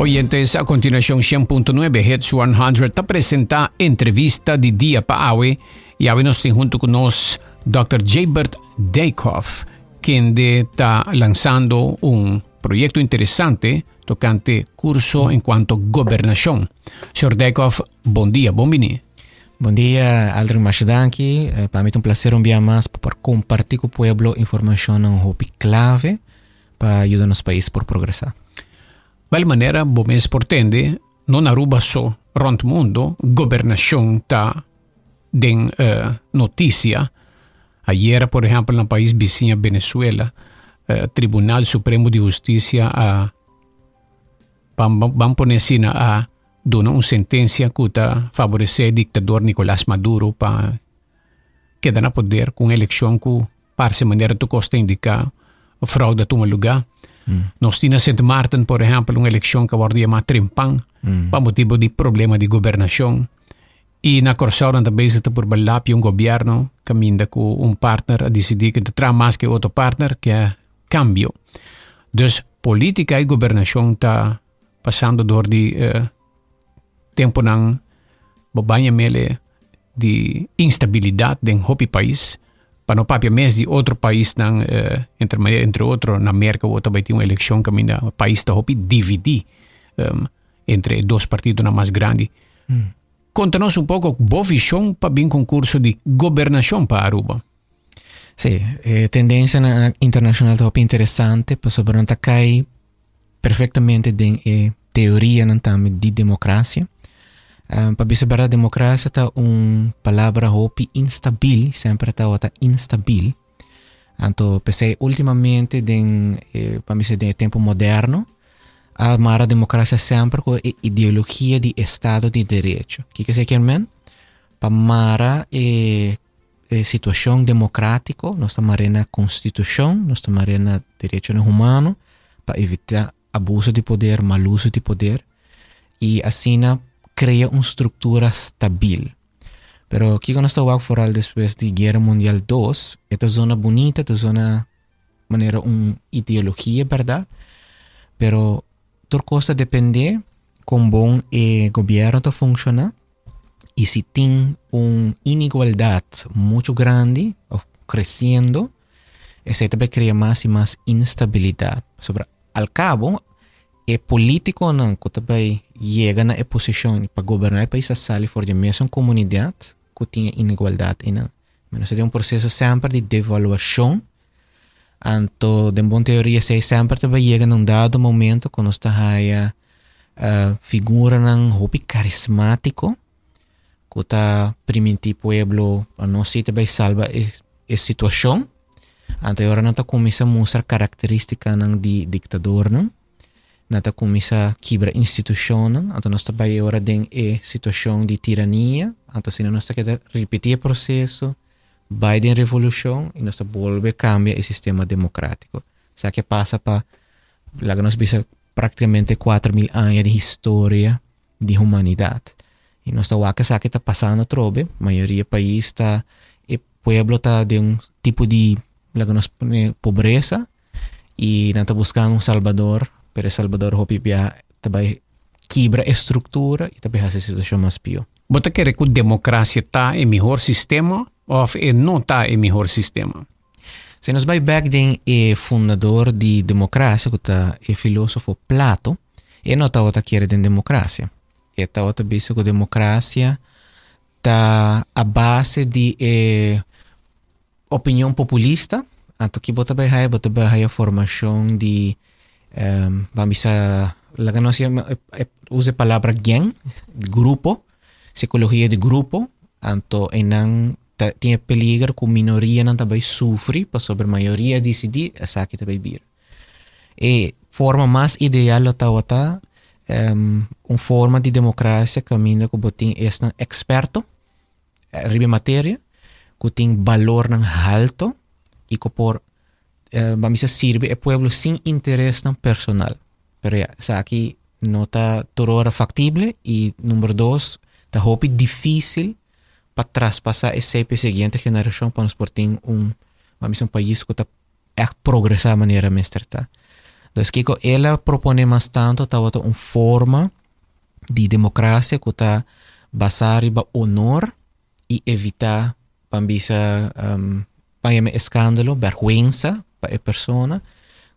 Oyentes, a continuación 100.9 Hits 100 te presenta entrevista de Dia Paawe y hoy nos tiene junto con nosotros Dr. Jaybert Dijkhoff, quien está lanzando un proyecto interesante tocante curso en cuanto a gobernación. Señor Dijkhoff, buen día, bienvenido. Bom dia, Aldrin Mashidanki. Para mim é um prazer um dia mais para compartilhar com o povo informação clave para ajudar nosso país por progressar. De maneira, bom mês portende, não aruba só rond mundo, governação está de notícia. Ayer, por exemplo, no país vizinho Venezuela, Tribunal Supremo de Justiça vamos pôr assim a dona uma sentença que favorecer o ditador Nicolás Maduro para quedar no poder com eleição que, para essa maneira, tu costa indicar fraude a lugar. Nós tínhamos Sint Maarten, por exemplo, uma eleição que abordia mais trimpang para motivo de problema de governação. E na Corsaura também se por balapio governo caminha com partner a decidir que terá mais que outro partner, que é cambio. Dus política e governação está passando door de tempo ng babanya mele de instabilidade em hopi país para no papia mes de outro país ng entre outro na América ou também tem uma eleição que o país está hopi dividir entre dois partidos na mais grande. Conta-nos um pouco boa visão para bem concurso de governação para Aruba. Sim, tendência internacional está hopi interessante, para sobre não cai perfeitamente de teoria de democracia. Para bisabar a democracia está palavra hopi instabil, sempre está instabil. Então, pensei ultimamente para mim de tempo moderno, a mara democracia sempre com ideologia de Estado de Direito. O que quer men? Para mara situação democrática, nós estamos na Constituição, nós estamos na direito humano, para evitar abuso de poder, mal uso de poder, e assim cria uma estrutura estável. Pero aqui quando está o foral depois da Guerra Mundial II, esta zona bonita, esta zona maneira uma ideologia, verdade? Pero toda coisa depende com bom o governo está funciona e se tem uma inigualdade muito grande, crescendo, isso também cria mais e mais instabilidade. Sobre al cabo, político não que também chega na posição para governar o país a sair fora da mesma comunidade que tem inigualdade. Mas é um processo sempre de devaluação. Então, de boa teoria, se sempre também chega num dado momento quando está aí figura não hopi carismático que está permitir pueblo a não se também salva a situação. Então, agora não está começando a mostrar características de ditador, não? Nata começa a quebrar instituição, então nós estamos agora em situação de tirania, então se nós estamos a repetir o processo, Biden revolução e nós voltamos a cambiar o sistema democrático. Isso que passa para, lá que nós vimos praticamente 4.000 anos de história de humanidade. E nós estamos aqui que está passando trobe, a maioria do país está, o povo está de tipo de, lá que nós pobreza e nós estamos buscando Salvador. Pero Salvador hopi também quebra a estrutura e também faz a situação mais pior. Você quer que a democracia está em melhor sistema ou não está em melhor sistema? Se nós vamos back o fundador de democracia, que está o filósofo Plato, ele não está outra querer de democracia. Ele está outra vez que a democracia está a base de opinião populista, então que você vai a formação de vamos a la que no se use palabra gang, grupo, psicologia de grupo, então tem peligro que a minoria não também sofre, para sobre a maioria decidir, essa que também vir. E forma mais ideal está uma forma de democracia que caminha que botem este experto, ribe matéria, que tem valor alto e que por vamos a servir al pueblo sin interés personal. Pero ya, aquí no está todo factible y número 2, está muy difícil para traspasar esa siguiente generación para nos portar un país que está progresar de maneira mais certa. Entonces, Kiko, ela propone más tanto tawata una forma de democracia que está basada en honor y evitar pambisa escándalo, vergüenza para la persona.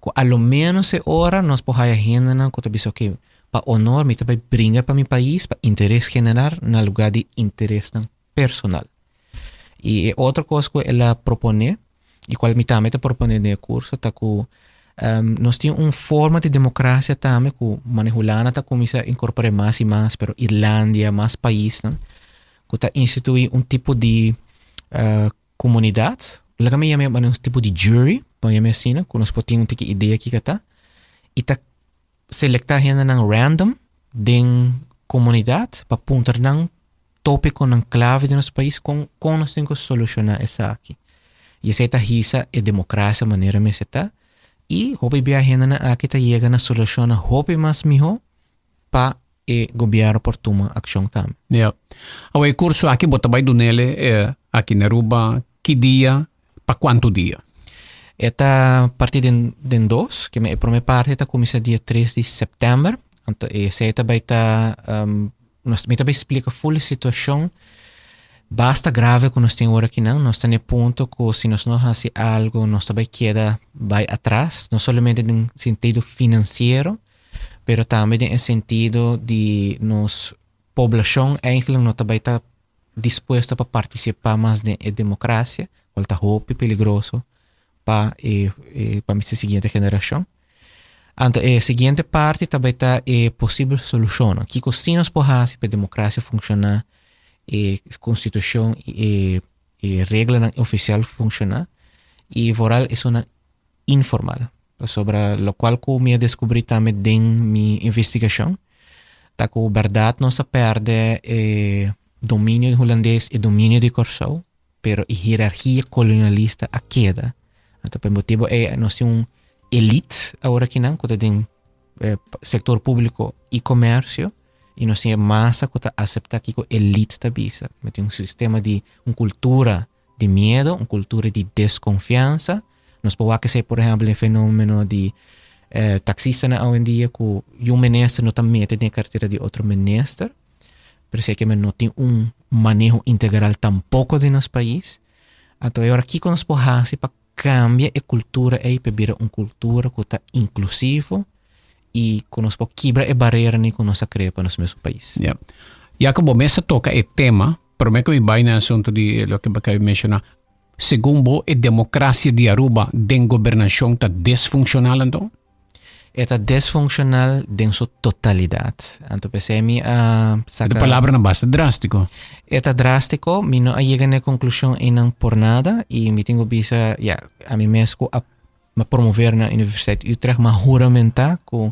Que a lo menos ahora nos podemos imaginar que está que para honor, me também brinda para mi país, para interés general, na lugar de interés personal. Y otra cosa que ela propone, y cual me também propone en el curso, está que nós temos uma forma de democracia também que manejulana está começa a incorporar mais e mais, pero Irlanda, mais países, né? Que está instituir um tipo de comunidade, lá também chama um tipo de jury, para chamar assim, né? Que nós podemos ter ideia aqui que está, e está selectar gente nang random den comunidade para apontar nang tópico nang clave de nosso país com nós temos que solucionar essa aqui. E essa hisa é democracia maneira me está. E hope viajar na aqui tá chega na solução hope mais melhor para o governo por tomar ação também. Yeah. O curso aqui bota vai do nele aqui na Aruba que dia para quanto dia? Esta parte den 2, que a primeira parte está começa dia 3 de setembro. Então, essa vai estar nós me também explica full situação. Basta grave que nós temos aqui não, nós temos ponto que se nós não fazemos algo, nós também queda vai atrás, não somente no sentido financeiro, mas também no sentido de nos população eigenlijk não também está disposta para participar mais na democracia, volta hope peligroso para a seguinte geração. Então, a seguinte parte também está possível solução, que se nós podemos para a democracia funcionar, constituição e regra oficial funcionar e voral é uma informal sobre o qual que me descobri também em minha investigação tá que a verdade não se perde domínio holandês e domínio de Curaçao pero a hierarquia colonialista a queda então por motivo nós temos elite agora aqui não que tem setor público e comércio e nós temos massa que aceitar que a elite está bisa. Tem sistema de uma cultura de medo, uma cultura de desconfiança. Nós podemos ser, por exemplo, um fenômeno de taxista hoje em dia que um ministro não está metendo na carteira de outro ministro. Por isso é que não tem manejo integral tampouco de nosso país. Então, agora aqui que nós podemos fazer para cambiar a cultura para virar uma cultura que está inclusiva e conosco quebra a barreira nem que nós cria para nosso mesmo país. Yeah. Jacobo, mesa toca o tema, pero me que vai na assunto de lo que você menciona. Segundo a democracia de Aruba, den governação está desfuncional então? Está desfuncional em sua totalidade. Então, pensei a palavra não basta drástico. Está drástico, mas não chega na conclusão e não por nada e me tenho visto a mim mesmo a promover na Universidade de Utrecht, mas juramentar que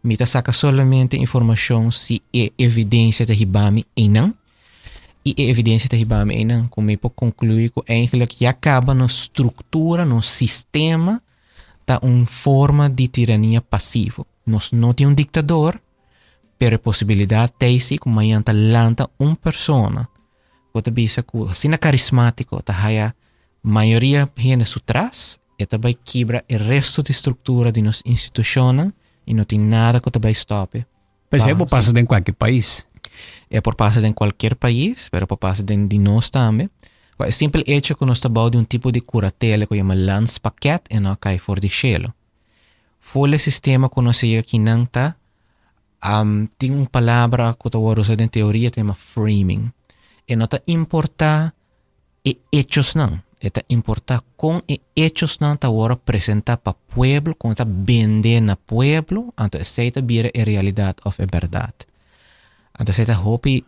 me saca solamente informação se é evidência de Hibami e não. E a evidência de Hibami e não, como eu posso concluir que acaba na estrutura, no sistema, tá uma forma de tirania passiva. Nós não temos ditador, mas a possibilidade de ser como amanhã lanta uma pessoa, que bisa que assim carismático, tá a maioria gente atrás, e também quebra o resto da estrutura de nossa instituição e não tem nada que também stop. Mas é por passar em qualquer país. É por passar em qualquer país, mas por passar de nós também. O simples hecho que nós estamos de um tipo de curatela que chama landspaket e não cai fora de cielo. Fora o sistema que nós aqui não está, tem uma palavra que eu uso em teoria, que chama framing. E não está importar e hechos não. Está importar com e hechos não está agora apresentar para o pueblo, com está vender na pueblo, então essa vira a realidade ou a verdade. Então essa é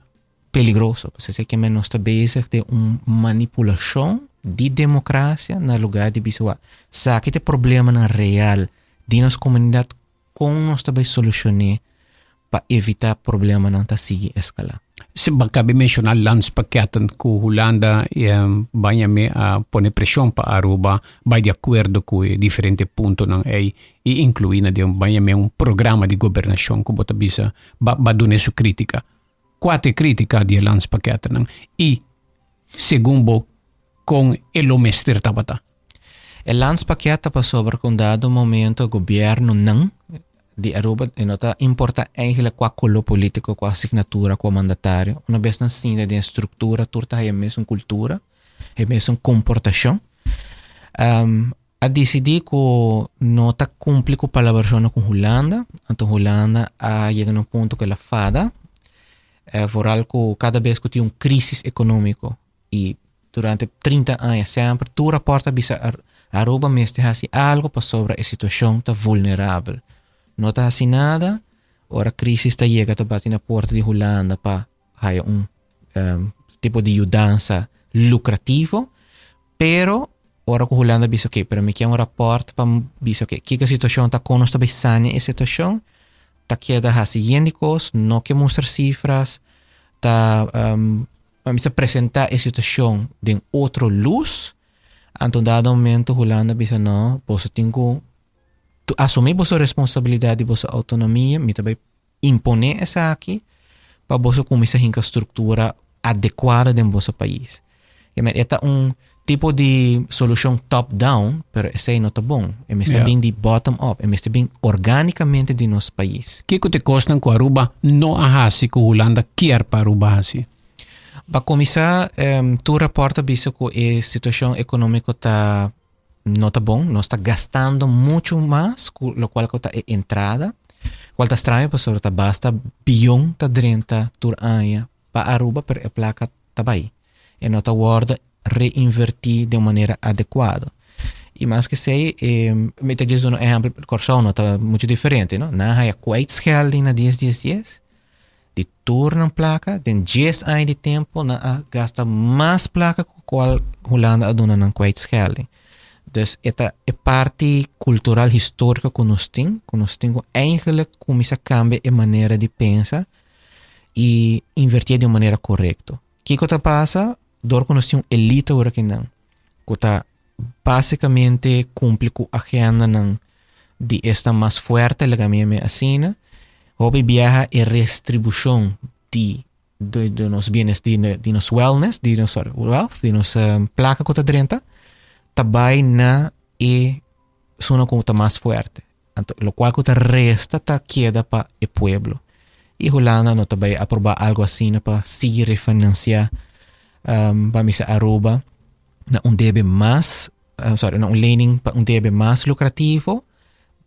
peligroso, porque você que menos está bezig de uma manipulação de democracia no lugar de visual. Sabe que problema na real de nossa comunidade como nós também solucionar para evitar problema não tá seguir escalar. Se cabe mencionar landspaketten que Holanda vai a poner pressão para Aruba, vai de acordo com diferentes pontos e incluir um programa de governação que bota bisa vai dar sua crítica. Quatro críticas de landspaketten e segundo com o mestre tabata. O landspaket para sobre que um dado momento o governo não de Aruba nota importa eigenlijk qua color político, qua assinatura, qua mandatário. Uma vez na cena de estrutura, turta é mesmo cultura, é mesmo comportação. A decidir que não está cumprir com a colaboração com Holanda, então Holanda a chega num ponto que ela fada, vooral que cada vez que tem uma crise econômica e durante 30 anos sempre, tu rapporta bisa Aruba mesmo assim algo para sobre a situação tá vulnerável. Não está assim nada, ora a crise está chega a bater na porta de Holanda para ter tipo de mudança lucrativo, pero ora que Holanda bisa okay, pero me quer rapport para bisa okay, que a situação está com nós bem sane a situação, tá queda assim indicos, não que mostrar cifras, tá vamos apresentar a situação de outra luz. Então, dado momento, Holanda bisa não, você tem que assumir a sua responsabilidade, a sua autonomia, mas também imponer essa aqui para você começar a estrutura adequada do seu país. É tipo de solução top-down, pero esse não está bom. É bem de bottom-up, é bem organicamente de nosso país. O que te custa com Aruba não ahasi que Holanda quer para Aruba assim? Para começar, tu reporta bisa que a situação econômica está não está bom, não está gastando muito mais, o qual está entrada. Qual está estranho, pessoal, está basta bilhão está drenta tur ano para Aruba, pero a placa está bem. E não está guarda reinvertir de maneira adequada. E mais que sei, me te diz um exemplo, corção está muito diferente, não? Na há kwijtschelding na 10 de turno placa, de 10 anos de tempo, na gasta mais placa com qual Holanda aduna na kwijtschelding. Dus esta é parte cultural histórica que nós temos eigenlijk começa a cambiar a maneira de pensar e invertir de maneira correta. O que está passa? Dor que nós temos elite agora que não. Que está basicamente cumpre com a agenda de esta mais forte, legamento assim, hobby viaja e redistribuição de nos bienes, de nos wellness, de nos wealth, de nos placa que está dentro, também na e zona que está mais forte. Então, o qual que resta está queda para o pueblo. E Holanda não também aprovar algo assim para se refinanciar para misa Aruba na debe mais, na lening para debe mais lucrativo,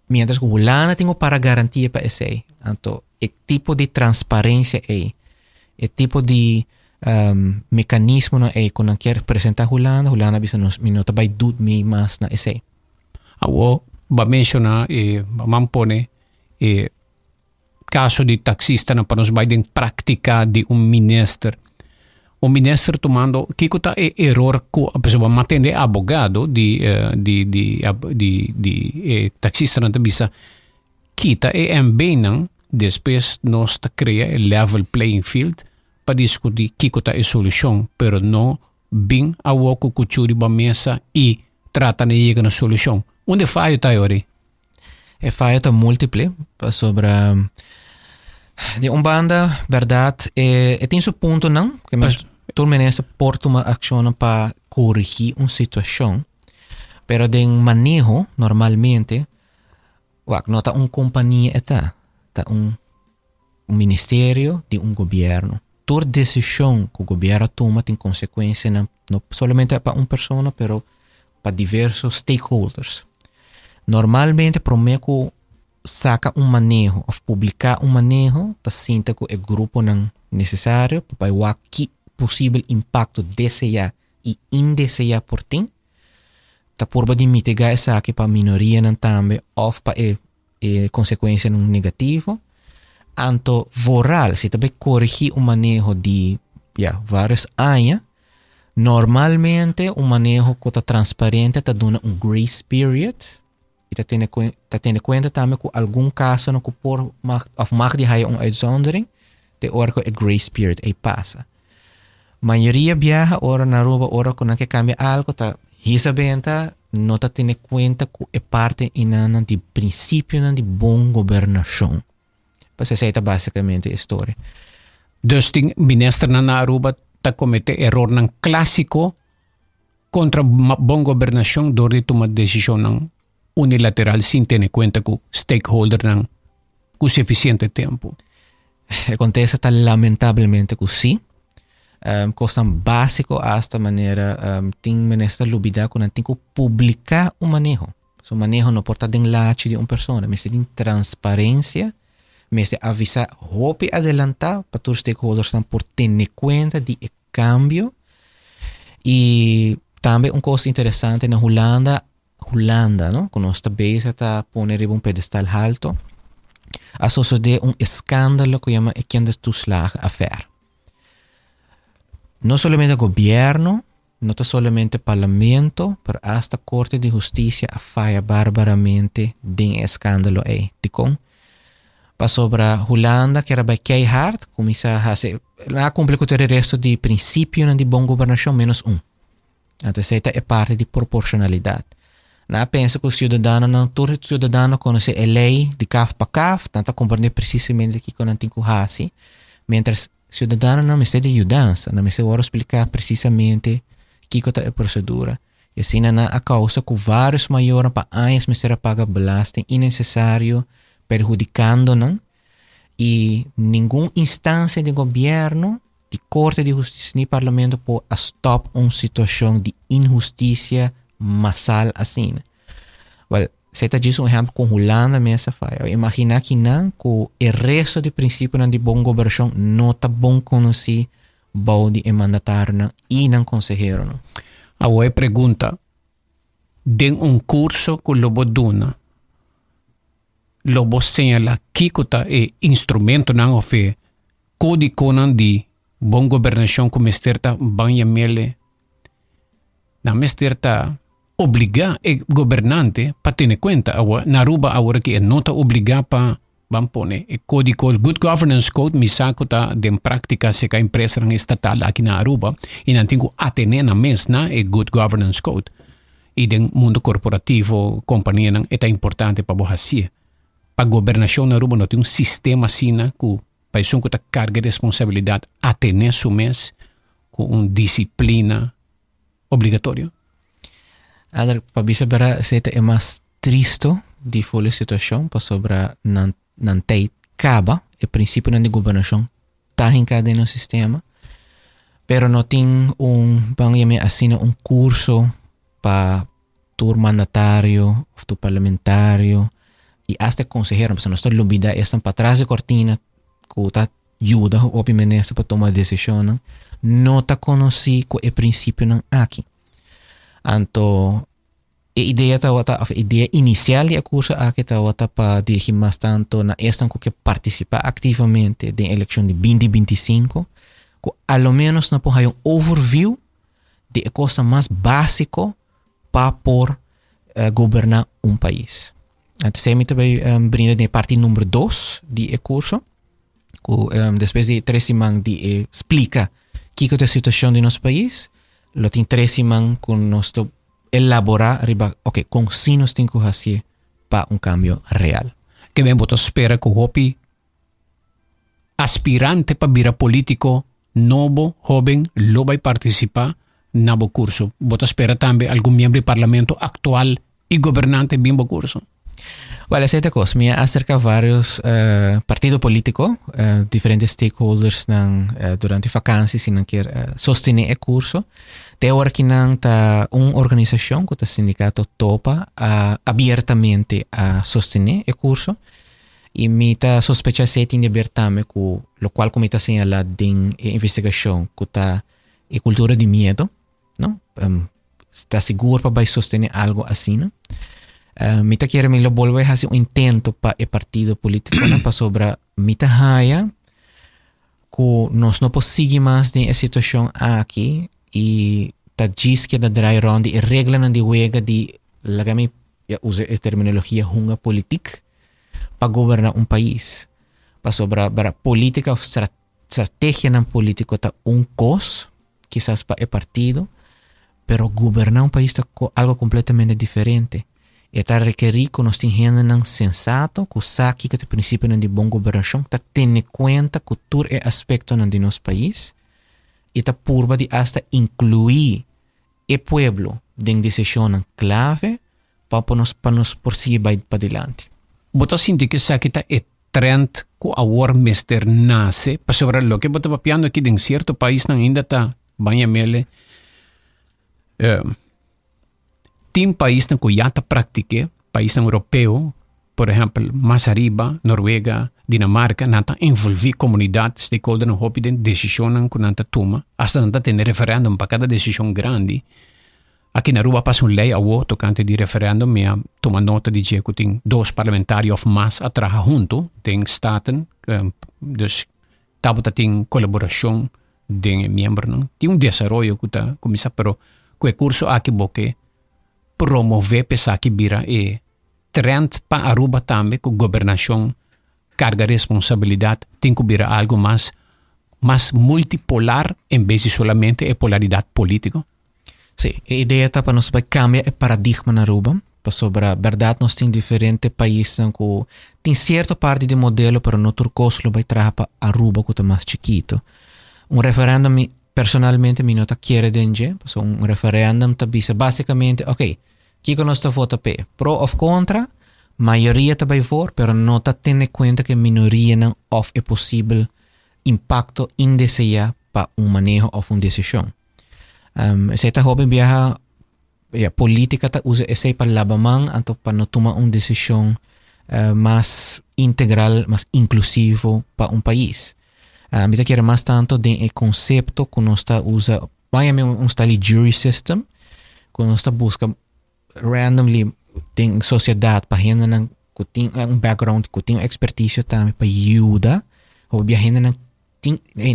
mientras que Holanda tem para garantia para esse. Então, o tipo de transparência é, o tipo de mecanismo na é quando quer apresentar Holanda bisa nos minuto vai dud me mais na esse. Awo ba mencionar mampone caso de taxista na para nos vai den prática de minister. O ministro tomando que está error que a pessoa mantém abogado de taxista na bisa kita bem depois nós cria o level playing field para discutir que está a solução, pero não bem a woku kuchuri ba mesa e trata de chegar na solução. Onde falha está aí? É falha tá múltiple sobre de banda verdade tem seu ponto não que mas todo menesa por tomar ação para corrigir uma situação, pero de manejo normalmente não está uma companhia está ministério de governo. Toda decisão que o governo toma tem consequência não somente para uma pessoa, pero para diversos stakeholders. Normalmente, promete saca manejo, ou publicar manejo, tá sinta que o grupo não necessário para o que possível impacto desejar e indesejar por ti, tá por de mitigar essa aqui para minoria não também, ou para consequência negativo. Anto voral, se também corrigir manejo de vários anos, normalmente manejo que está transparente está dando grace period e está tendo conta também que algum caso no que por mag de haja uitzondering de hora que grace period aí passa. Maioria viaja ora na Aruba ora que não quer cambiar algo tá hisabenta não está tendo conta que é parte inana de princípio de bom governação. Pues essa é basicamente a história. Dus o ministro na Aruba está cometendo erro ng clássico contra bom governação, dori tomar decisão unilateral sem ter em conta que o stakeholder ng com suficiente tempo. Acontece tá lamentavelmente que sim. Coisa básico esta maneira tem menester lubida quando tem que publicar o manejo. O manejo não pode estar dentro de uma pessoa, mas tem transparência, mas avisar hope adelantar para todos os stakeholders por ter conta de cambio. E também uma coisa interessante na Holanda, não? Quando nós também está poner um pedestal alto, a suceder escândalo que chama kindertoeslagenaffaire. No solamente el gobierno, no solamente el parlamento, pero hasta Corte de Justicia falla bárbaramente de escándalo ahí. Para sobre Holanda, que era bij keihard, comienza a hacer, la cumple con el resto de principios de buena gobernación menos un. Entonces, esta es parte de proporcionalidad. Na penso que o cidadão, todo cidadão conhece a lei de CAF para CAF, tenta compreender precisamente o que não tem que fazer, mientras cidadão não me de ajudança, não me agora explicar precisamente o que é a procedura. E assim, a causa que vários maiores para anos me será paga belasting innecessário, perjudicando-não, e nenhuma instância de governo, de Corte de Justiça nem Parlamento pode stop uma situação de injustiça massal assim. Well, se está dizendo um exemplo com Holanda mesmo faz. Imagina que não, que o resto de princípios de boa governação não está bom conhecer bom de mandatário e não consejero. Não. Agora pergunta, de curso que lobo duna, lobo señala que é instrumento não ofe, código não de boa governação como esterta banha mele, na mesterta obligar o governante para ter conta. Na Aruba, agora que não está obrigado para vamos pôr o código Good Governance Code, me saco tá de prática se a empresa estatal aqui na Aruba e não tem que atender na mesma o Good Governance Code. E no mundo corporativo, companhia não é importante para você. Para a governação na Aruba não tem sistema assim que para isso que carga de responsabilidade atender su mês com uma disciplina obrigatório. Para bisa bara seta é mais triste de folha situação para sobre não ter caba o princípio de governação tá em cada no sistema, pero não tem vamos assim curso para tu mandatário, tu parlamentário e até consejero, porque nós estamos lubida estão para trás de cortina que tá ajuda o primeiro-ministro para tomar decisão, não tá conheci com o princípio não aqui. Anto, a ideia inicial do curso aqui está para dirigir mais tanto na esta que participa ativamente da eleição de 2025, que ao menos não pode overview de coisa mais básica para por governar país. Então, se me também brinda de parte número 2 do curso, que depois de 3 semanas de explica o que é a situação de nosso país, lo tem 3 semanas com nós elaborar, ok, com si nós temos que fazer para cambio real. Que bem, você espera que o hopi aspirante para virar político novo, jovem, lo vai participar no curso. Você espera também algum membro do parlamento atual e governante bem curso? Vale, essa coisa, me acerca vários partidos políticos, diferentes stakeholders durante vacances e não quer sostener o curso. Até agora que não está uma organização, que o sindicato topa abertamente a sostener o curso. E me está sospechando se tem de ver também, o qual como está señalado em investigação, que está a cultura de medo, não? Está seguro para sostener algo assim, não? Mita quiere me lo vuelve a hacer un intento para el partido político para sobre mita haya que nos no posible más de esa situación aquí y ta diz que da dry round y regla de juega de la que ya use terminología junga politik para gobernar un país para sobre para política o estrategia en político está un cos quizás para el partido pero gobernar un país está algo completamente diferente. E está requerir que nós tenhamos sensato, que saque que o princípio de boa governação está tendo conta que todo é aspecto de nosso país e está purba de hasta incluir o pueblo em decisão clave para nos prosseguir para adiante. Você sente que saque é trend ko awar mister nase pa sobre lo que bota papiando aqui em certo país nang ainda tá banha mele tem país na kuyata praktike país europeu por exemplo mais arriba Noruega Dinamarca nanta envolver comunidade stakeholder no hopi den decisão que nanta toma hasta nanta ter referendum para cada decisão grande. Aqui na Aruba passa lei a o tocante de referendum, me toma nota de que tem 2 parlamentários ou mais a trabalhar junto, tem staten, dus tabota tem colaboração de membro, não? Tem desenvolvimento que está começando, pero que curso aqui boque promover pessoa que vira e trend para Aruba também que governação carga responsabilidade tem que vira algo mais multipolar em vez de solamente a polaridade política. Sim, a ideia está para nós cambiar o paradigma na Aruba, para sobre a verdade nós temos diferentes países que tem certa parte de modelo para no turcoso vai trazer para Aruba que é mais chiquito. Referendum personalmente me nota quer dengue, so referendum está basicamente, ok, que nós está vota pro ou contra, maioria está vai for, pero não está tendo conta que minoria não of é possível impacto indesejado para manejo ou decisão. Essa hobby viaja política ta usa esse para labamang anto para tomar uma decisão mais integral, mais inclusivo para país. Mita quer mais tanto de conceito que nós está usa, vai style jury system, que nós está busca randomly tem sociedade para gente não que tem background, que tem expertise também para ajuda, ou gente não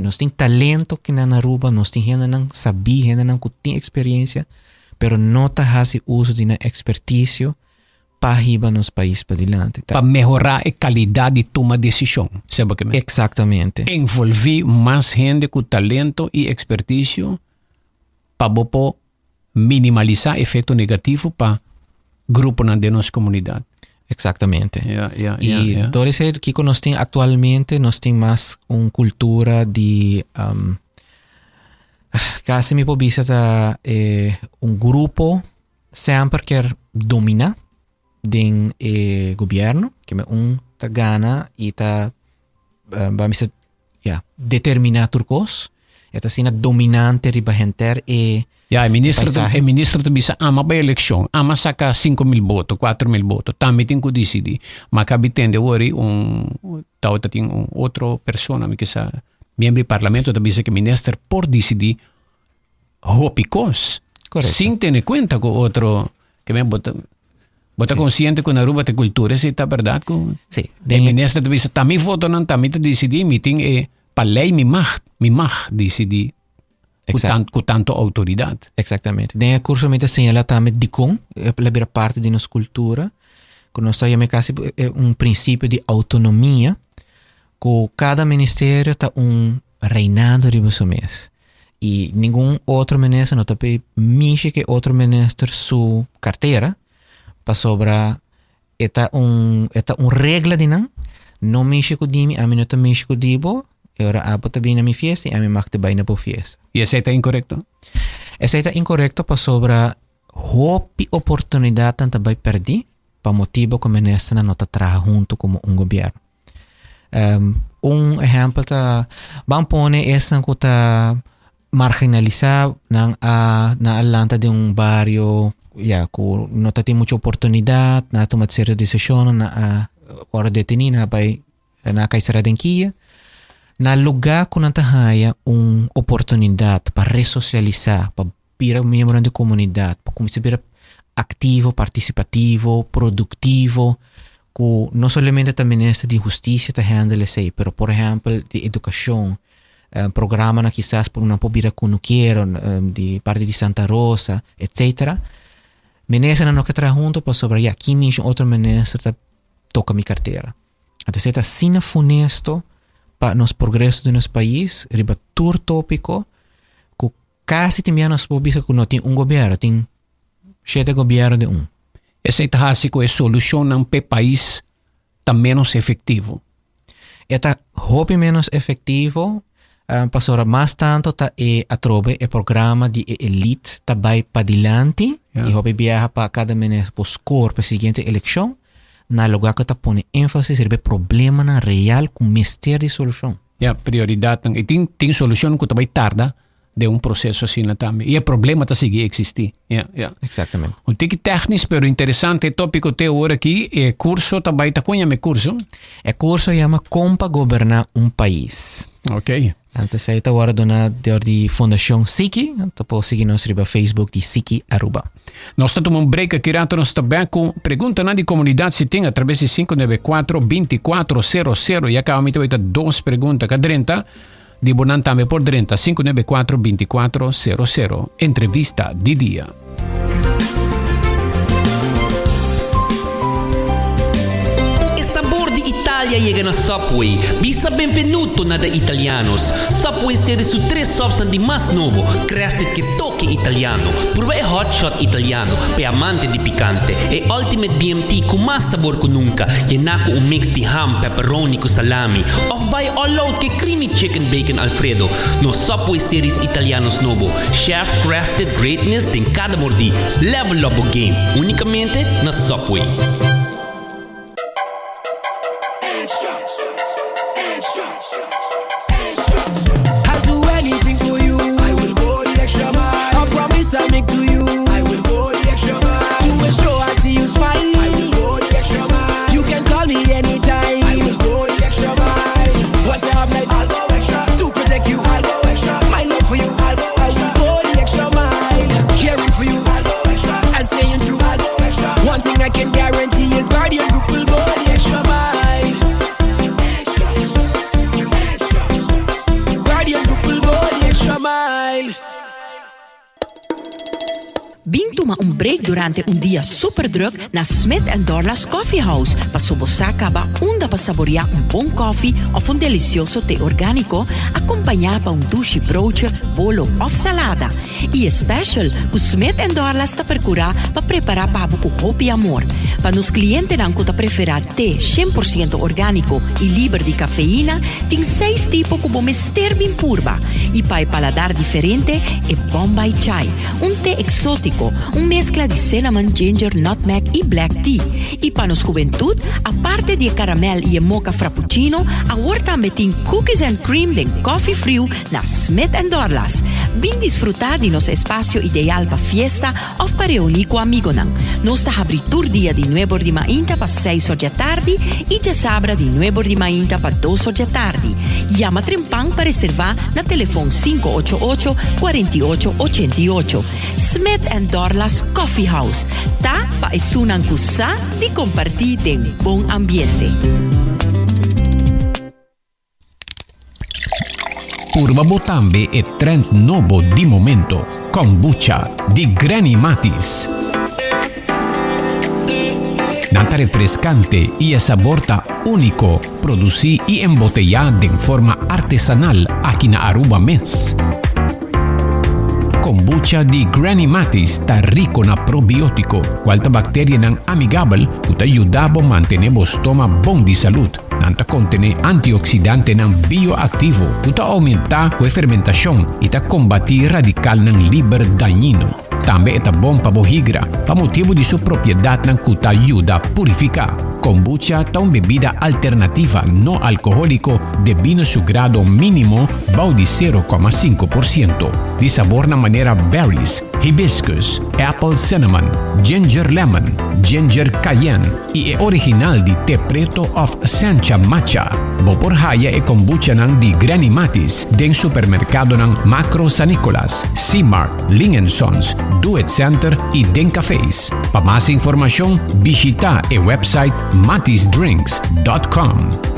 nós tem talento que na Aruba, nós tem gente não sabia, gente não tem experiência, pero não está fazendo uso de expertise para arriba nos países para adiante. Para melhorar a qualidade de tomar decisão, sabe o que é? Exatamente. Envolver mais gente com talento e expertise para minimalizar efeito negativo para grupo de nossa comunidade. Exatamente. Todo esse que nós temos atualmente, nós temos mais uma cultura de quase me pode dizer grupo sempre quer dominar do governo, que é tá gana e tá vamos dizer determinar turcos, está sendo dominante riba gente e o ministro bisa ama ba eleksyon, ama saka 5,000 votos, 4,000 votos, também tem que decidir. Mas cabe tende ori tem outra persona que sa membro do parlamento bisa que ministro por decidir hopicos. Sem ter conta com outro que me bota consciente com a Aruba de cultura, se está verdade com. Sim. O ministro bisa também voto não também decidir, meeting e para lei me mag decidir. Com tanto autoridade. Exatamente. Tem curso que señala também de como a parte de nossa cultura, que nós chamamos quase princípio de autonomia, que cada ministério está reinado de você mesmo. E nenhum outro ministro não está mexe que outro ministro sua carteira para sobrar esta regra de não mexe com dimi, a mim não mexe com dibo. Agora, apo tabi na mi fiesta e a mi makte bay na po fiesta. E esse está incorreto? Esse está incorreto para sobra hopi oportunidade tanta bay perdi para motivo que menesta na nota trabalha junto como governo. Exemplo tá vamos pone essa que tá marginalizado na alanta de barrio que não tem muita oportunidade na tomar certa decisão na hora de tenir na bay na Kaysera Denquilla. Na lugar que não tem uma oportunidade para ressocializar, para virar membro da comunidade, para começar a virar ativo, participativo, produtivo, que não somente a ministra de justiça está handle isso, mas, por exemplo, de educação, programa que quizás por uma pobira que não quero, de parte de Santa Rosa, etc. Ministra não quer trabalhar junto para sobre aqui mesmo outra ministra toca minha carteira. Então, você está sendo funesto para nos progresso do nosso país, riba tur tópico, que quase também nós podemos que não tem governo, tem 7 governos de Esse tásico é solução não para país tá menos efetivo. Eta hobby menos efetivo, pastora mais tanto tá atrobe o programa de elite tá vai para dilante e hobby viaja para cada mês por score para a seguinte eleição. na lugar que ta pone énfasis sobre problema na real com mistério de solução. Prioridade ng ting solusyon ko tabay tarda de un proceso assim na também. E o problema tá seguir existir. Exatamente. Um tiki técnico, pero interessante tópico te ora aqui é curso tabay ta kunha me curso. É curso chama Como governar país. Ok. Antes aí tá agora dona de Fundação Siki, então pode seguir nós riba Facebook de Siki Aruba. Nós estamos um break aqui rato nós também com pergunta na de comunidade se tem através de 594-2400 e acabamos de ter duas perguntas cadrenta de bonan também por 30 594-2400 entrevista de dia. Italia llega na Subway. Bisa benvenuto na da italianos. Subway serie su 3 subs di mas novo, crafted che toque italiano. Prueba e hot shot italiano, pe amante di picante. E ultimate BMT con mas sabor con nunca. Llena con un mix di ham, pepperoni con salami. Of by all out che creamy chicken bacon alfredo. No Subway series italianos novo. Chef crafted greatness din cada mordi. Level up o game. Unicamente na Subway. I make to you, I will go the extra mile. To ensure I see you smile, I will go the extra mile. You can call me anytime, I will go the extra mile. Once I have my, I'll go extra. To protect you, I'll go extra. My love for you, I will go the extra mile. Caring for you, I'll go extra. And staying true, I'll go extra. One thing I can guarantee is Guardian Group will go the extra mile. Extra, extra. Guardian Group will go the extra mile. Toma un break durante un día super druk na Smith & Dorla's Coffee House pa sobosacaba unda pa saborear un buon coffee of un delicioso té orgánico accompagnato pa un douche broodje, bolo of salada. E special, ku Smith & Dorla sta per curare pa preparar pa buco hopi amor. Pa nos clientes nan kuta prefera té 100% orgánico e libre di cafeína, tin 6 tipo kubo misterbin purba. E pa paladar diferente e Bombay Chai, un té exótico, un mezcla di cinnamon, ginger, nutmeg e black tea. E para nos juventud, aparte de caramel e mocha frappuccino, ahora metin cookies and cream de coffee frio na Smith & Dorlas. Vin disfrutar de nos espacio ideal para fiesta o para reunir con amigos. Nos abritur dia de 9 de mainta para 6 da tarde e já sabra de 9 de mainta para 2 da tarde. Llama Trimpang para reservar na telefone 588-4888. Smith & Dorlas Coffee House. Ta pa esunan kusa di compartir den bon ambiente. Purba Botambe è trend novo di momento. Kombucha di Granny Matis. Nata refrescante y saborta único, producí y embotellada en forma artesanal aquí na Aruba Mes. Kombucha di Granny Matis está rico na probiótico, qualta bacteria nan amigable, que ayuda a mantener o estómago bom de salud. Nanta contene antioxidante nan bioactivo, que aumenta a fermentación y combatir radical nan liber dañino. Também é bom para a barriga, para motivo de sua propriedade que ajuda a purificar. Kombucha é uma bebida alternativa não alcoólico devido seu grado mínimo de 0,5%. De sabor na maneira berries, hibiscus, apple cinnamon, ginger lemon, ginger cayenne e é original de té preto of Sancha Matcha. Bo por haya e kombucha ng di Granny Matis den supermercado ng Macro San Nicolas, C-Mart, Ling & Sons, Do It Center e Den Cafés. Para mais informação, visita o website matisdrinks.com.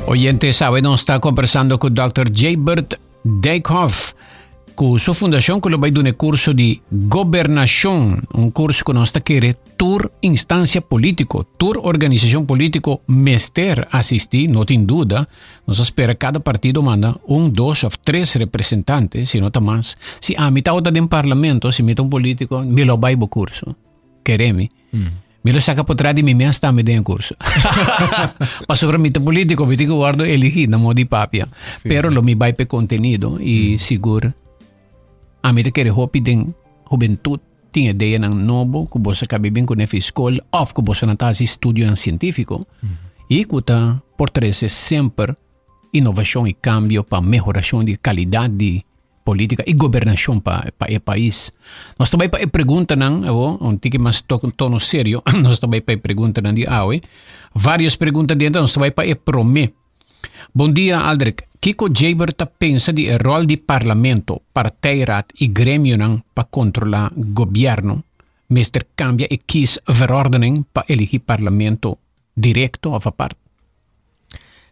Oyente, sabe, não está conversando com o Dr. Jaybert Dijkhoff, com sua fundação que vai dar um curso de governação, curso que nós está querendo tour instância político, tour organização político, mester assistir, não tem dúvida. Nós espera cada partido manda 1, 2 ou 3 representantes, se não está mais. Se a mitad está em parlamento, se mete político, me lo vai o curso. Quereme. Milo sa kapotradi mi mias tami din ang kurso. Pasubramito politiko, biti ko guardo eligi na mo di papia. Pero lumibay pe contenido y siguro amite kere hopi din juventud ting ideya ng nobo kubo sa kabibing ko nefi school of kubo sa natasi studio ng scientifico. Y kuta por 13 sempre inovación y cambio pa mejoración de calidad de política y gobernación pa e país. Nós também pa e pergunta ng, un tiki mas tono serio, nós também pa e pergunta ng di awe. Várias perguntas dentro, nós também pa e prome. Bom dia, Aldrich. Kiko Jaber ta pensa di rol di parlamento, partijraad y gremio ng pa controla gobierno, meester cambia e kies verordening pa eligi parlamento directo of apart?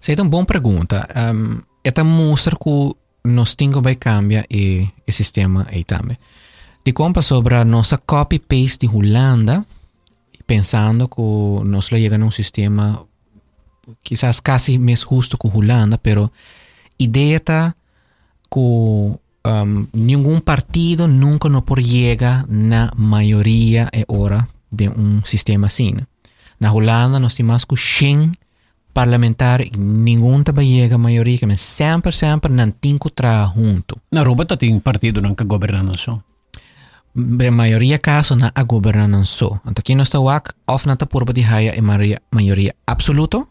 Essa é uma boa pergunta. Esta mostra que nós temos que cambiar o sistema aí também. De compra sobre a nossa copy-paste de Holanda, pensando que nós chegamos a um sistema quizás quase mais justo que Holanda, pero ideia está que nenhum partido nunca não pode chegar na maioria e hora de um sistema assim. Na Holanda nós temos que 100 parlamentar, nenhum também chega a maioria, que sempre não tem que trabalhar junto. Na Aruba tem partido ng kagobernansyon. A maioria caso na a gobernação. Então aqui nós estamos of na tapurba de haya e maioria absoluto,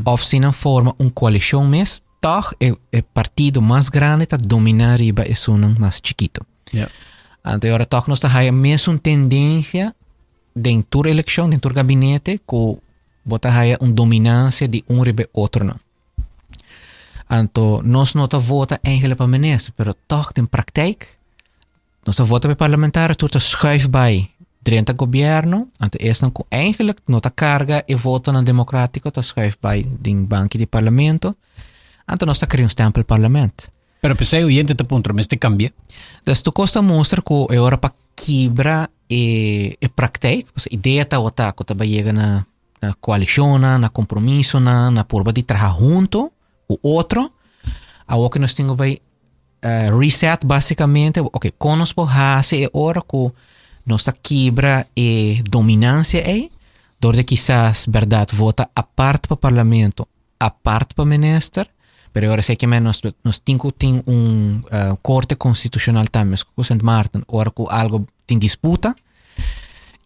of se não forma coalição mes, toch o partido mais grande está dominar riba e sunan mais chiquito. Yeah. Então agora toch nós está haya mesmo tendência dentro da eleição, dentro do gabinete, que bota haya dominância de riba outro não. Então nós não vota eigenlijk para minister, pero toch in praktijk nós vota para parlamentar, tu schuif bij dentro do governo, então esse não eigenlijk não carga e vota na democrático, tu schuif bij din banco de parlamento, então nós criamos stempel parlamento. Pero pensei oyente te punto, mas te cambia. Dus tu costa mostra que é hora para quebrar e praktijk, a ideia tá outra, que tá chega na coalição, na compromisso, na porba de trabalhar junto o outro, a o que nós temos vai reset basicamente, ok, conosco hace é hora que nós quebra e dominância aí, donde quizás verdade vota a parte para parlamento, a parte para minister, pero agora sei que nós temos corte constitucional também, com St. Martin, hora que algo tem disputa.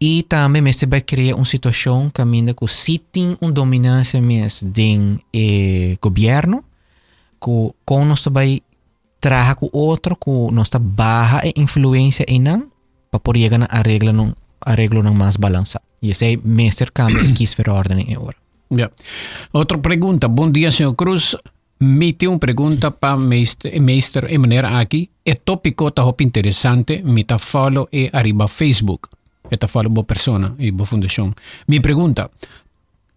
E também se vai criar uma situação que se tem uma dominância mesmo do governo, que com nós vai trabalhar com outro, que nós barra a influência em não, para poder chegar a arreglo não mais balança. E esse é o mestre cambio que quis ver a ordem agora. Yeah. Outra pergunta. Bom dia, Sr. Cruz. Me tem uma pergunta para meester e maneira aqui. É tópico tá hop interessante, me tá follow e arriba Facebook. Esta fala boa persona e boa fundação. Me pergunta,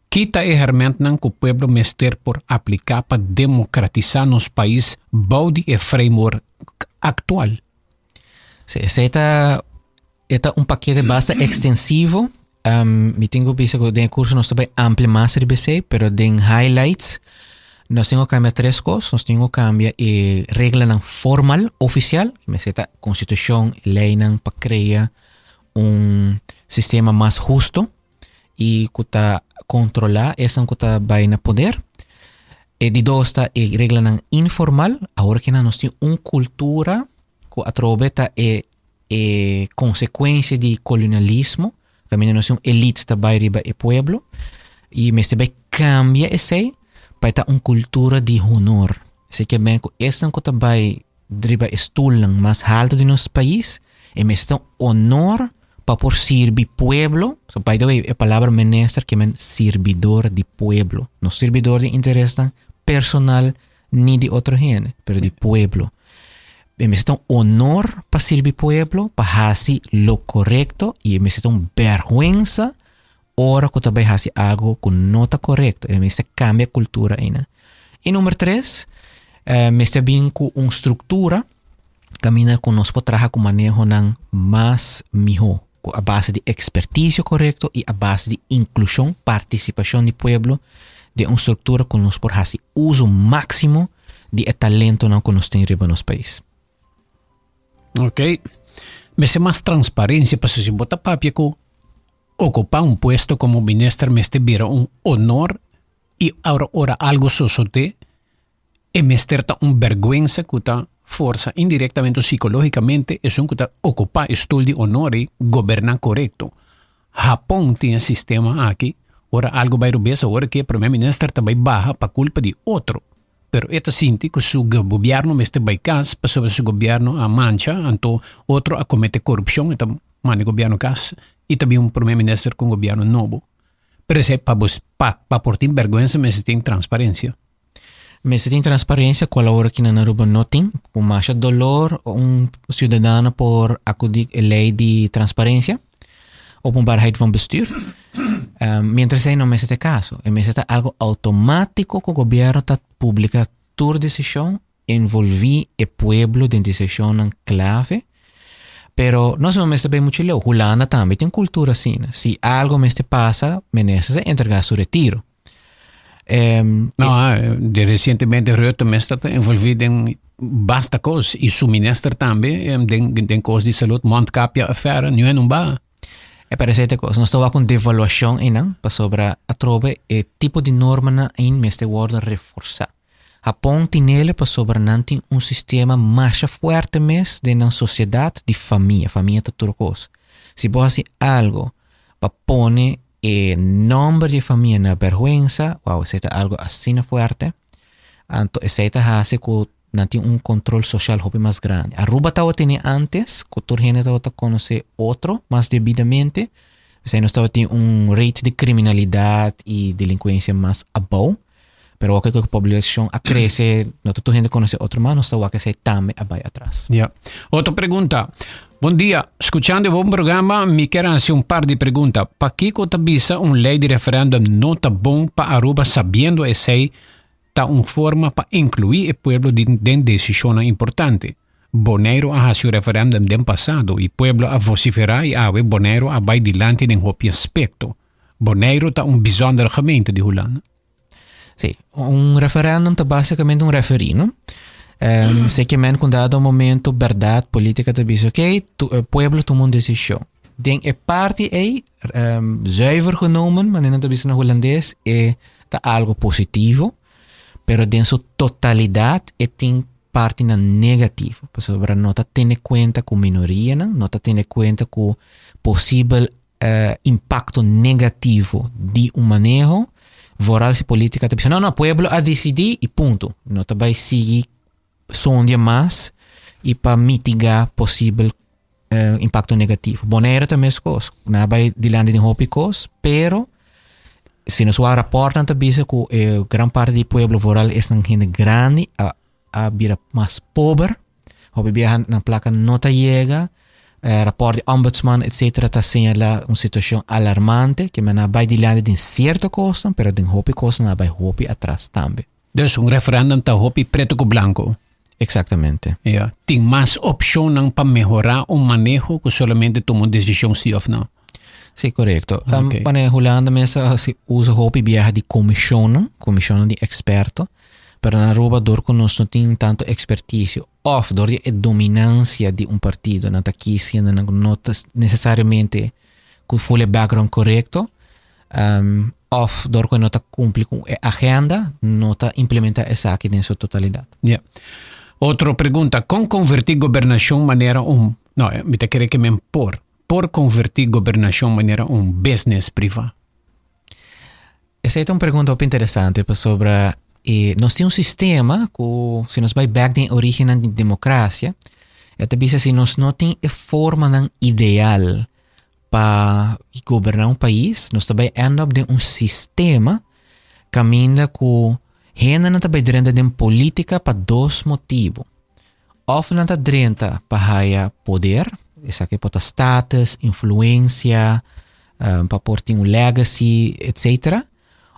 kita e herment nang que o pueblo mester por aplicar para democratizar nos país baudi e framework actual? Esse é um paquete bastante extensivo. Me tenho visto que no curso nós também amplia mais de BC, pero den highlights nós temos que cambiar 3 coisas. Nós temos que cambiar a regra não formal, oficial, que é a Constituição, lei não para criar sistema mais justo e que está controlar essa que está vai na poder. E de dois está a regra não informal, agora que nós temos uma cultura que atravessa a consequência de colonialismo, que nós temos elite está vai riba e pueblo, e mas vai cambia esse para ter uma cultura de honor. Sei que bem que essa que está vai riba estúl mais alto de nosso país, e mas tem honor para por servir pueblo. So, by the way, a palavra minister que é servidor de pueblo. No servidor de interesse personal ni de outra gente, pero de pueblo. E me siento honor para servir pueblo, para hacer lo correcto, y me siento vergüenza ahora que também hacer algo que no está correcto. E me siento cambia cultura ainda. E número 3, me siento bien com uma estrutura camina conosco trabalhar com manejo não mais melhor, com a base de expertise correto e a base de inclusão, participação do povo, de uma estrutura que nos por fazer uso máximo de talento não que nós temos no nosso país. Ok. Mas é mais transparência para se botar papia com ocupar un puesto como ministro me vira un honor y ahora algo sucede y me está un vergüenza que ta forza indirectamente o psicológicamente es un que ta ocupar stoel de honor y gobernar correcto. Japón tiene sistema aquí, ahora algo va a rubesa, ahora que el primer ministro también baja para culpa de otro. Pero esta sinti que su gobierno me está baicas, para sobre su gobierno a mancha, anto otro a comete corrupción, eta mani gobierno cas, y también un primer ministro con gobierno nuevo. Pero ese pa por ti vergüenza me se tiene transparencia. Me se tiene transparencia colabora aqui na Aruba nothing, com mais dolor cidadano por acudir a lei de transparência, openbaarheid van bestuur. Mientras aí não me se caso, me se algo automático que o governo está publica toda decisão, envolver o pueblo de decisão clave. Pero no solo me está bem muito leu, Holanda também tem cultura assim. Se algo me passa, me necessita entregar seu retiro. De recientemente Rutte me está envolvido en basta cosas y su ministro también de cosas de salud, mondkapje affaire, nu en un ba. Para essa coisa, nós estamos com devaluação para sobre a trove e tipo de norma em este worden reforçar. Japão tem ele para sobre nanti sistema mais forte mes de na sociedade de família tá tudo coisa. Se você algo para pone nombre de família na vergüenza, wow, esse algo assim forte, então esse hace que nanti controle social hobby mais grande. Aruba estava tendo antes, que toda gente estava conhecer outro mais devidamente, você não estava tendo rate de criminalidade e delinquência mais above, pero o que a população a crescer, não toda gente conhece outro, mas não estava que se também abai atrás. Yeah. Outra pergunta. Bom dia, escuchando el buen programa, me quiero hacer un par de preguntas. ¿Para qué cotabisa una ley de referéndum no está bom para Aruba sabiendo que esa está una forma para incluir el pueblo en decisiones importantes? Bonaire ha hecho referéndum del pasado y el pueblo a vociferar y a ver Bonaire a vai delante en hopi aspecto. Bonaire está un bijzonder gemeente de Holanda. Sí, un referéndum está básicamente un referendum. Sei que men com dado momento verdade política te diz ok, o pueblo toma uma decisão. Den parte aí zuiver genomen, maar in het na holandês é tá algo positivo, pero den sua totalidade tem parte na negativo. Porque não tá tendo conta com minoria, não tá tendo conta com possível impacto negativo de manejo. Voral se política te diz não, o pueblo a decidir e ponto. Não tá vai seguir sondia mais e para mitigar possível impacto negativo. Bonaire também é coisa. Não vai de lande de hópicos, pero se nos vai raportar também que gran parte do pueblo rural é uma gente grande a vira mais pobre. Hobby viaja na placa não tá chega. Rapport de ombudsman etc. tá señala uma situação alarmante que não vai de lande de certa coisa, pero de hópicos não vai hópi atrás também. Dus un referéndum tá hópi preto com branco. Exatamente. Yeah. Tem mais opção para melhorar o manejo que solamente tomar decisão sim ou não. Sim, correto. Okay. Para a Holanda mesmo se usa hopi viaja de comissão de experto, pero na Aruba dor que nós não tem tanto expertise of dor de dominância de partido, não tá aqui sendo não necessariamente com full background correto. Of dor que não tá cumpre com a agenda, não tá implementa essa aqui em sua totalidade. Yeah. Outra pergunta, com convertir governação maneira não, me te querer que me por convertir governação maneira business privado. Essa é uma pergunta bem interessante sobre nós temos sistema que se nós vai back de origem da democracia, é também se nós não tem a forma ideal para governar país, nós também end up de sistema caminha com gente não está dentro de política para dois motivos. Ou não está dentro para poder, isso aqui pode status, influência, para portar legacy, etc.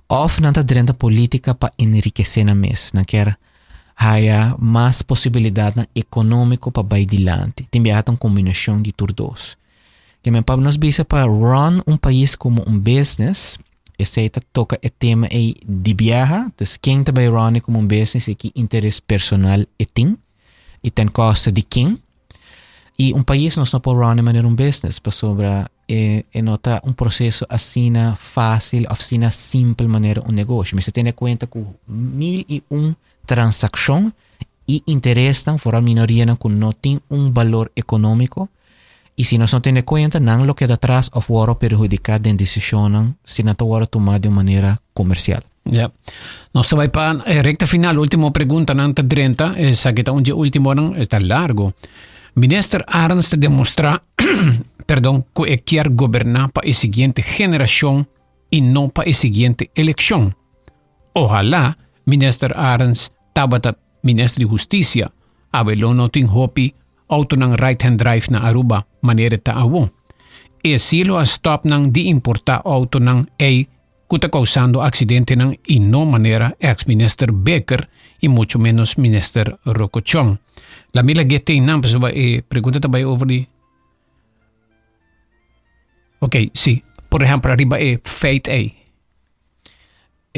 Ou não está dentro da política para enriquecer na mesa, não quer haya mais possibilidade econômica para ir adiante. Tem uma combinação de tudo dois. Que me para nos bisa para run país como business, esse toca o tema de viajar, então quem também run como business e que interesse personal tem custo de quem, e país nós não pode run de maneira business, para sobre nota um processo assim fácil, assim simples maneira um negócio. Mas você tem em conta que 1.001 transações e interessam fora a minoria que não tem valor econômico. E se nós não temos em conta, não lo que dá atrás of waro perjudicar de decisão se não está waro tomado de maneira comercial. Yeah. Nós vai para a recta final, última pergunta, não está 30, essa que está último, não está largo. Minister Arns demonstra, perdão, que quer governar para a seguinte geração e não para a seguinte eleição. Ojalá, Minister Arns, tabata Ministro de Justiça, abelo não tem hopi, auto ng right-hand drive na Aruba, maneira ta awo. E silo a stop ng di importa auto ng kuta causando aksidente ng ino manera ex-minister Becker y mucho menos minister Rocochong. La mila gete nang paso ba pregunta tabay over di. Okay, sí. Por ejemplo, arriba Fate A.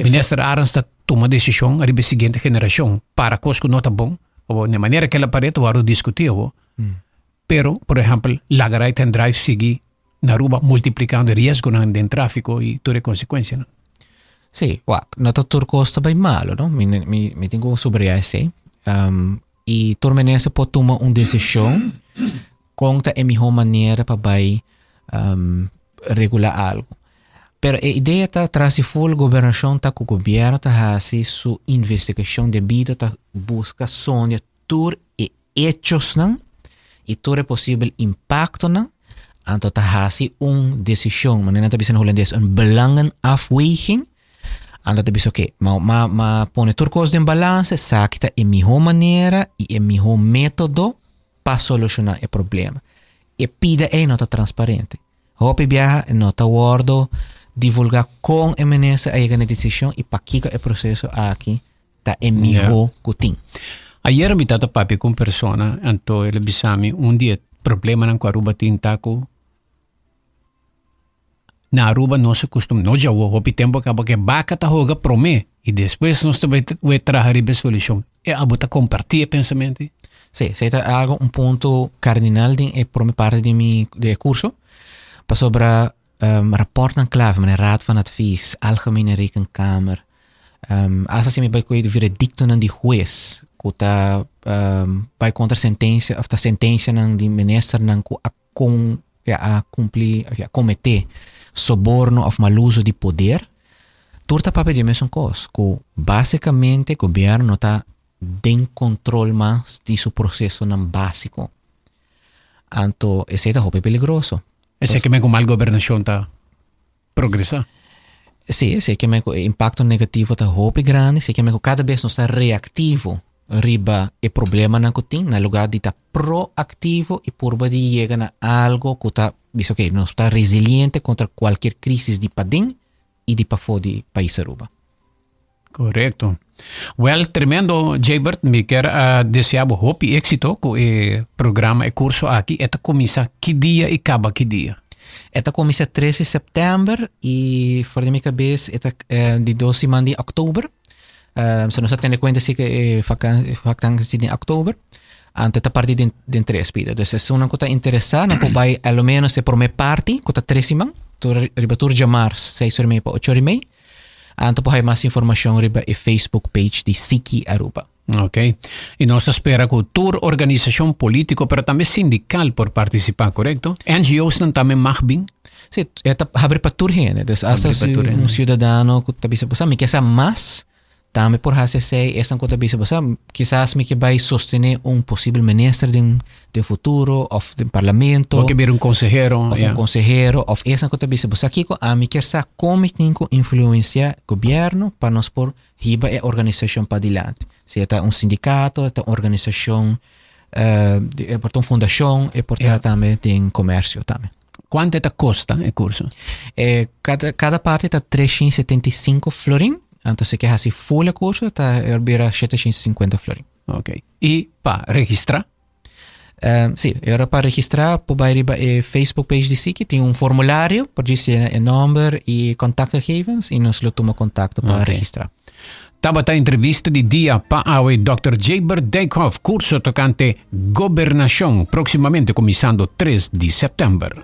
Minister Arns ta toma desisyon arriba siguiente generación para cosco nota bom. O de manera que la pareto waro discutivo. Pero, por ejemplo, la right and drive sigue na Aruba multiplicando el riesgo del tráfico y toda consecuencia, ¿no? Sí, no todo costa vai malo, ¿no? Me tengo sobre ese. Y tormenese pode tomar uma decisão conta a mejor maneira para regular algo. Pero a ideia está traz full governação tá com o governo tá assim sua investigação devida tá busca sonha tur e hechos não e tur é possível impacto não então tá assim decisão mas não tá pensando holandês belangenafweging então tá pensando okay ma põe tur coisas em balança sabe tá a melhor maneira e a melhor método para solucionar o problema e pida é nota transparente hope viaja nota wordo divulgar com a menesa a ega decisão e para que o processo aqui tá é melhor que tem. Ayer mi tata papi com persona anto ele bisami dia problema ng Aruba tintaco na Aruba não se costuma no já o tempo acaba que baca ta hoga prome e depois nós também vai trazer a solução é abuta compartir pensamento. Sim, é algo ponto cardinal de prome parte de mi de curso para sobre rapport aan klaar van de Raad van Advies, Algemene Rekenkamer. Als je me bij de veredicto aan die juez, kuta bij contra sentença, of de sentença aan die minister aan a cumprir, cometer soborno of mal uso de poder, turta papel de mesma coisa, que basicamente o governo está tem controle mais de seu processo não básico. Então, esse é muito perigoso. Ese que me com mal governação tá progressa. Sim, esse que me com impacto negativo tá muito grande, esse que me com cada vez não está reativo riba o problema não tem, na lugar de estar proativo e por de chegar na algo que tá, diz ok, não está resiliente contra qualquer crise de padin e de para fora de país Aruba. Correcto. Well, tremendo, Jaybert. Me quero desejar hope e éxito com o programa e curso aqui. Esta começa que dia e acaba que dia? Esta começa 13 de setembro e, fora de minha cabeça, esta de 12 semanas de outubro. Se nós temos em conta que vacância de outubro, então a partir de 3 pida. Então, se uma coisa interessante, não pode, ao menos, se por minha parte, que está 3 semanas, tu ribatur chamar 6h30 para 8h30. Então, pode mais informação riba e Facebook page de Siki Aruba. Ok. E nós espera que toda organização política, mas também sindical por participar, correto? NGOs não também bem? Sim, é abre para toda gente. Então, hasta se cidadano que está pensando, me quer mais, também por hacer essa coisa pensando, quizás me que vai sostener possível ministro de futuro, ou de parlamento. Ou que vir consejero. Ou consejero, ou essa coisa pensando, aqui a me quer saber como influenciar o governo para nós por riba a organização para adiante. Se é sindicato, é uma organização, é uma fundação, é também tem comércio também. Quanto custa o curso? Cada parte está 375 florin. Então, se quer fazer full curso, está a 750 florin. Ok. E para registrar? Sim, era para registrar, por baixo a Facebook page de Siki, tem formulário, por dizer o nome e contactgegevens, e nós toma contato para registrar. Tabata entrevista de dia para o Dr. Jaybert Dijkhoff, curso tocante governação, proximamente começando 3 de setembro.